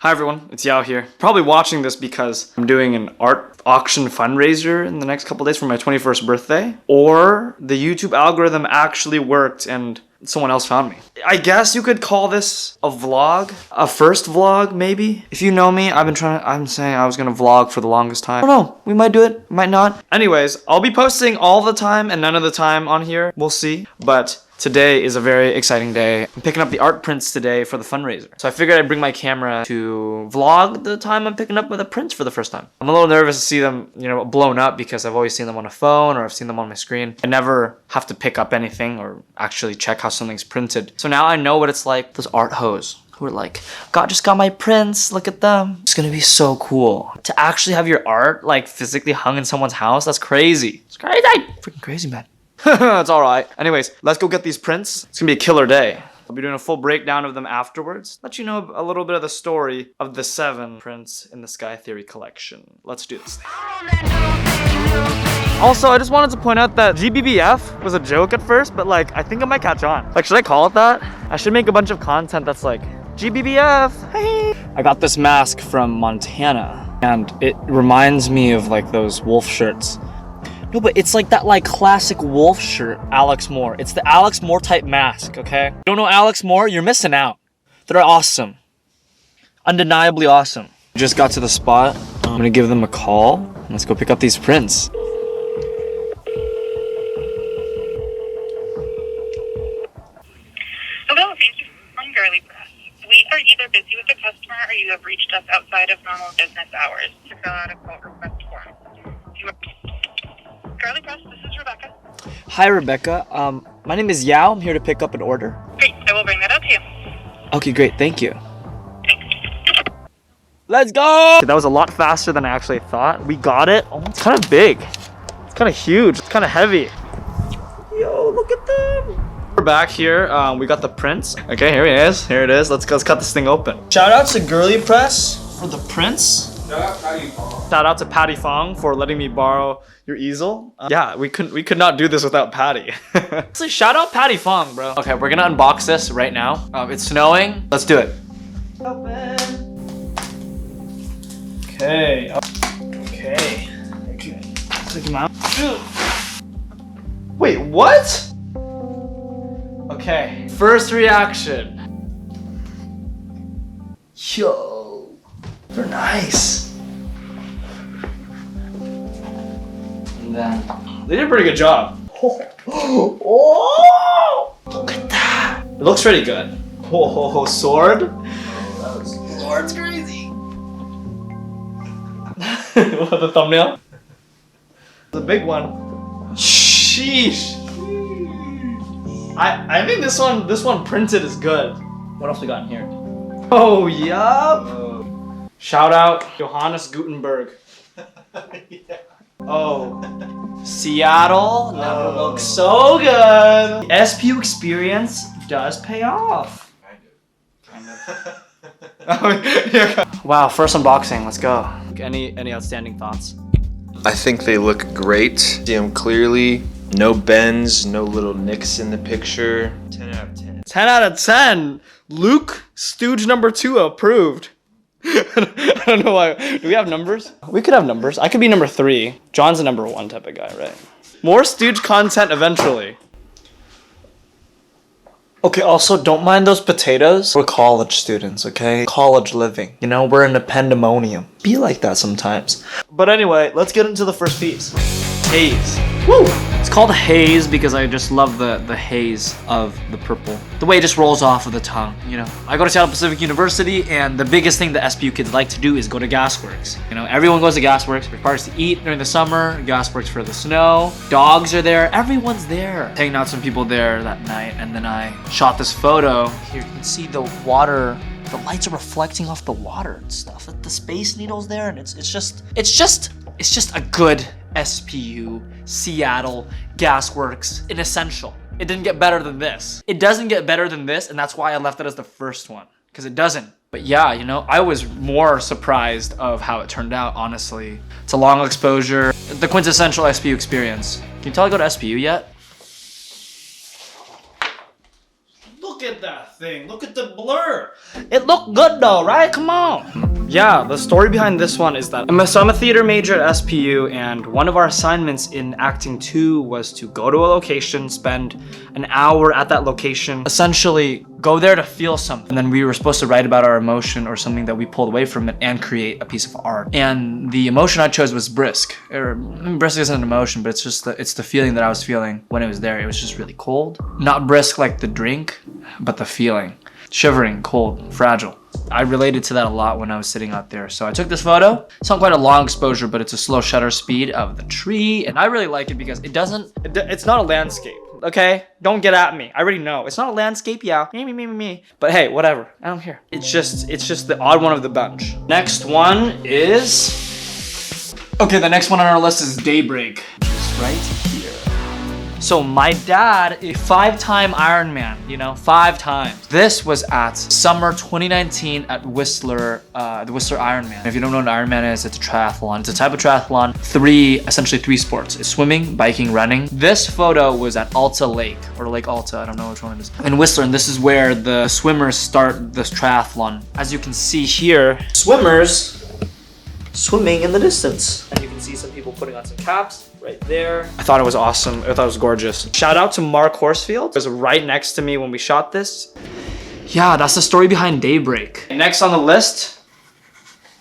Hi everyone, it's Yao here. Probably watching this because I'm doing an art auction fundraiser in the next couple days for my 21st birthday. Or the YouTube algorithm actually worked and someone else found me. I guess you could call this a vlog. A first vlog, maybe? If you know me, I'm saying I was gonna vlog for the longest time. I don't know, we might do it, might not. Anyways, I'll be posting all the time and none of the time on here. We'll see. But today is a very exciting day. I'm picking up the art prints today for the fundraiser. So I figured I'd bring my camera to vlog the time I'm picking up the prints for the first time. I'm a little nervous to see them, blown up because I've always seen them on a phone or I've seen them on my screen. I never have to pick up anything or actually check how something's printed. So now I know what it's like, those art hoes who are like, God just got my prints, look at them. It's gonna be so cool. To actually have your art like physically hung in someone's house, that's crazy. It's crazy. Freaking crazy, man. It's alright. Anyways, let's go get these prints. It's gonna be a killer day. I'll be doing a full breakdown of them afterwards. Let you know a little bit of the story of the 7 prints in the Sky Theory collection. Let's do this thing. Also, I just wanted to point out that GBBF was a joke at first, but like, I think it might catch on. Like, should I call it that? I should make a bunch of content that's like, GBBF, hey! I got this mask from Montana, and it reminds me of like those wolf shirts. No, but it's like that like classic wolf shirt, Alex Moore. It's the Alex Moore type mask, okay? Don't know Alex Moore? You're missing out. They're awesome. Undeniably awesome. Just got to the spot. I'm gonna give them a call. Let's go pick up these prints. Hello, thank you for calling Girly Press. We are either busy with a customer or you have reached us outside of normal business hours to fill out a quote request form. Girly Press, this is Rebecca. Hi, Rebecca. My name is Yao. I'm here to pick up an order. Great, I will bring that out to you. Okay, great. Thank you. Thanks. Let's go! That was a lot faster than I actually thought. We got it. Oh, it's kind of big. It's kind of huge. It's kind of heavy. Yo, look at them. We're back here. We got the prints. Okay, here it is. Here it is. Let's cut this thing open. Shout out to Girly Press for the prints. Shout out to Patty Fong for letting me borrow your easel. Yeah, we could not do this without Patty. So shout out Patty Fong, bro. Okay, we're gonna unbox this right now. It's snowing. Let's do it. Open. Okay. Okay. Take him out. Wait, what? Okay. First reaction. Yo. They're nice. And then they did a pretty good job. Oh, look at that. It looks pretty good. Oh, sword. Sword's crazy. What, the thumbnail? The big one. Sheesh. I think this one printed is good. What else we got in here? Oh, yup. Shout out Johannes Gutenberg. Yeah. Oh, Seattle never looks so good. The SPU experience does pay off. Kind of. Wow, first unboxing. Let's go. Any outstanding thoughts? I think they look great. See them clearly. No bends, no little nicks in the picture. 10 out of 10. 10 out of 10. Luke, Stooge number 2 approved. I don't know why. Do we have numbers? We could have numbers. I could be number 3. John's a number 1 type of guy, right? More Stooge content eventually. Okay, also don't mind those potatoes. We're college students, okay? College living. We're in a pandemonium. Be like that sometimes. But anyway, let's get into the first piece. Haze. Woo! It's called haze because I just love the haze of the purple. The way it just rolls off of the tongue, I go to Seattle Pacific University, and the biggest thing the SPU kids like to do is go to Gasworks. Everyone goes to Gasworks. Requires to eat during the summer. Gasworks for the snow. Dogs are there. Everyone's there. Hanging out with some people there that night, and then I shot this photo. Here you can see the water. The lights are reflecting off the water and stuff. The Space Needle's there, and it's just a good SPU, Seattle, Gasworks, an essential. It didn't get better than this. It doesn't get better than this, and that's why I left it as the first one, because it doesn't. But yeah, I was more surprised of how it turned out, honestly. It's a long exposure, the quintessential SPU experience. Can you tell I go to SPU yet? Look at that thing. Look at the blur. It looked good though, right? Come on. Yeah, the story behind this one is that I'm a theater major at SPU, and one of our assignments in acting 2 was to go to a location, spend an hour at that location, essentially go there to feel something. And then we were supposed to write about our emotion or something that we pulled away from it and create a piece of art. And the emotion I chose was brisk. Brisk isn't an emotion, but it's the feeling that I was feeling when it was there. It was just really cold. Not brisk like the drink, but the feeling. Shivering, cold, fragile. I related to that a lot when I was sitting out there. So I took this photo. It's not quite a long exposure, but it's a slow shutter speed of the tree. And I really like it because it's not a landscape, okay? Don't get at me. I already know. It's not a landscape, yeah. Me. But hey, whatever. I don't care. It's just the odd one of the bunch. Next one is... Okay, the next one on our list is Daybreak. Just right here. So my dad, a 5-time Ironman, 5 times. This was at summer 2019 at Whistler, the Whistler Ironman. If you don't know what an Ironman is, it's a triathlon. It's a type of triathlon, essentially three sports. It's swimming, biking, running. This photo was at Alta Lake, or Lake Alta, I don't know which one it is, in Whistler, and this is where the swimmers start this triathlon. As you can see here, swimmers swimming in the distance. And you can see some people putting on some caps right there. I thought it was awesome. I thought it was gorgeous. Shout out to Mark Horsfield. He was right next to me when we shot this. Yeah, that's the story behind Daybreak. Next on the list,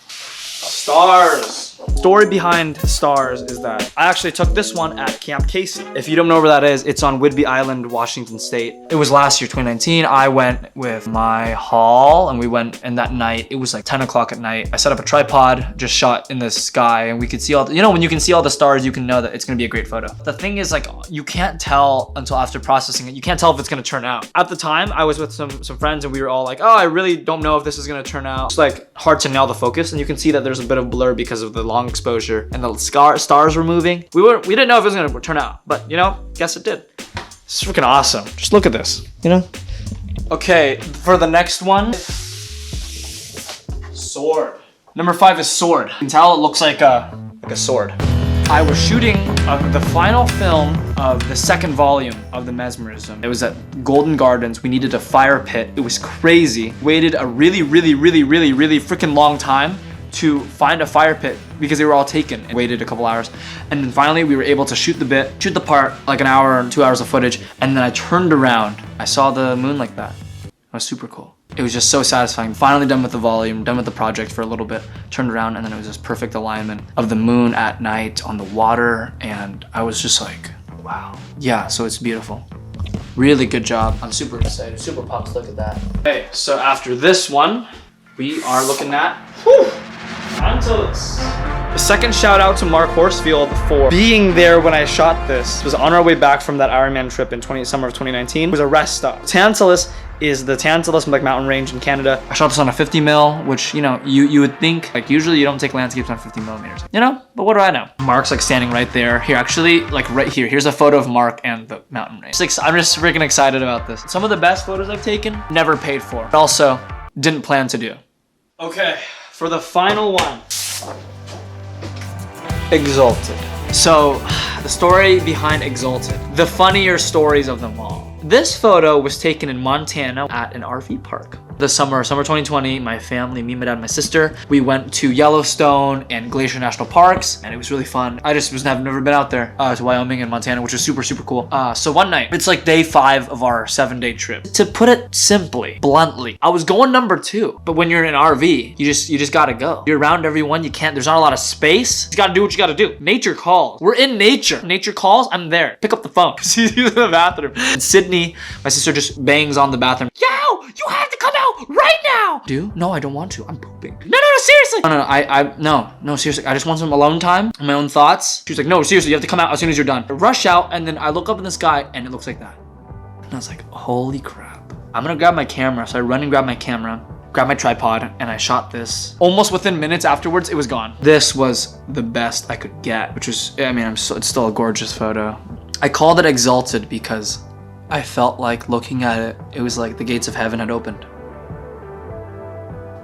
Stars. Story behind Stars is that I actually took this one at Camp Casey. If you don't know where that is, it's on Whidbey Island, Washington State. It was last year, 2019. I went with my hall and we went, and that night, it was like 10 o'clock at night. I set up a tripod, just shot in the sky, and we could see all the, when you can see all the stars, you can know that it's gonna be a great photo. The thing is, like, you can't tell until after processing it. You can't tell if it's gonna turn out. At the time, I was with some friends and we were all like, oh, I really don't know if this is gonna turn out. It's like hard to nail the focus, and you can see that there's a bit of blur because of the long exposure and the stars were moving. We didn't know if it was gonna turn out, but guess it did. It's freaking awesome. Just look at this, Okay, for the next one, sword. Number 5 is sword. You can tell it looks like a sword. I was shooting the final film of the second volume of The Mesmerism. It was at Golden Gardens. We needed a fire pit. It was crazy. Waited a really freaking long time to find a fire pit because they were all taken, and waited a couple hours. And then finally we were able to shoot the part, like an hour and 2 hours of footage. And then I turned around. I saw the moon like that. It was super cool. It was just so satisfying. Finally done with the volume, done with the project for a little bit, turned around, and then it was this perfect alignment of the moon at night on the water. And I was just like, wow. Yeah, so it's beautiful. Really good job. I'm super excited, super pumped. Look at that. Okay, so after this one, we are looking at, Tantalus. A second shout out to Mark Horsfield for being there when I shot this. It was on our way back from that Ironman trip in summer of 2019. It was a rest stop. Tantalus is the Tantalus mountain range in Canada. I shot this on a 50 mil, which, you would think, like, usually you don't take landscapes on 50 millimeters, but what do I know? Mark's like standing right there. Here, actually, like right here. Here's a photo of Mark and the mountain range. I'm just freaking excited about this. Some of the best photos I've taken, never paid for. But also, didn't plan to do. Okay, for the final one. Exalted. So, the story behind Exalted. The funnier stories of them all. This photo was taken in Montana at an RV park. The summer 2020, my family, me, my dad, my sister, we went to Yellowstone and Glacier National Parks, and it was really fun. I just never been out there to Wyoming and Montana, which was super cool. So one night, it's like day 5 of our 7-day trip. To put it simply, bluntly, I was going number 2. But when you're in an RV, you just gotta go. You're around everyone. There's not a lot of space. You gotta do what you gotta do. Nature calls. We're in nature. Nature calls. I'm there. Pick up the phone. She's in the bathroom. And Sydney, my sister, just bangs on the bathroom. Yo, you have to come out right now. Do? No, I don't want to. I'm pooping. No, seriously. No, seriously. I just want some alone time and my own thoughts. She was like, no, seriously, you have to come out as soon as you're done. I rush out, and then I look up in the sky and it looks like that. And I was like, holy crap. I'm gonna grab my camera. So I run and grab my camera, grab my tripod, and I shot this. Almost within minutes afterwards, it was gone. This was the best I could get, which was, it's still a gorgeous photo. I called it Exalted because I felt like looking at it, it was like the gates of heaven had opened.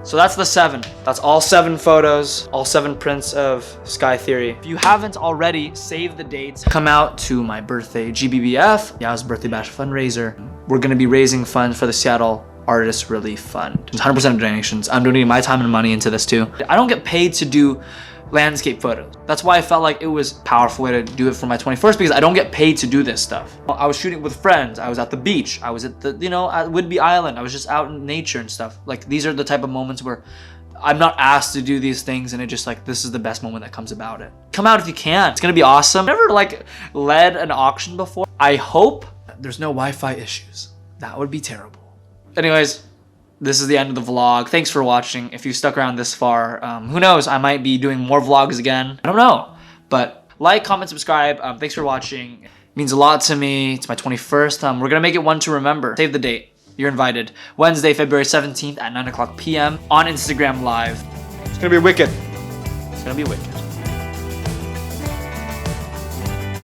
So that's the 7. That's all 7 photos, all 7 prints of Sky Theory. If you haven't already, save the dates. Come out to my birthday GBBF, Yao's Birthday Bash fundraiser. We're gonna be raising funds for the Seattle Artist Relief Fund. It's 100% of donations. I'm donating my time and money into this too. I don't get paid to do landscape photos. That's why I felt like it was a powerful way to do it for my 21st, because I don't get paid to do this stuff. I was shooting with friends. I was at the beach. I was at the, at Whidbey Island. I was just out in nature and stuff. Like, these are the type of moments where I'm not asked to do these things, and it just like, this is the best moment that comes about it. Come out if you can. It's gonna be awesome. I've never like led an auction before. I hope there's no Wi-Fi issues. That would be terrible. Anyways, this is the end of the vlog. Thanks for watching. If you stuck around this far, who knows? I might be doing more vlogs again. I don't know. But like, comment, subscribe. Thanks for watching. It means a lot to me. It's my 21st. We're gonna make it one to remember. Save the date. You're invited. Wednesday, February 17th at 9 o'clock p.m. on Instagram Live. It's gonna be wicked. It's gonna be wicked.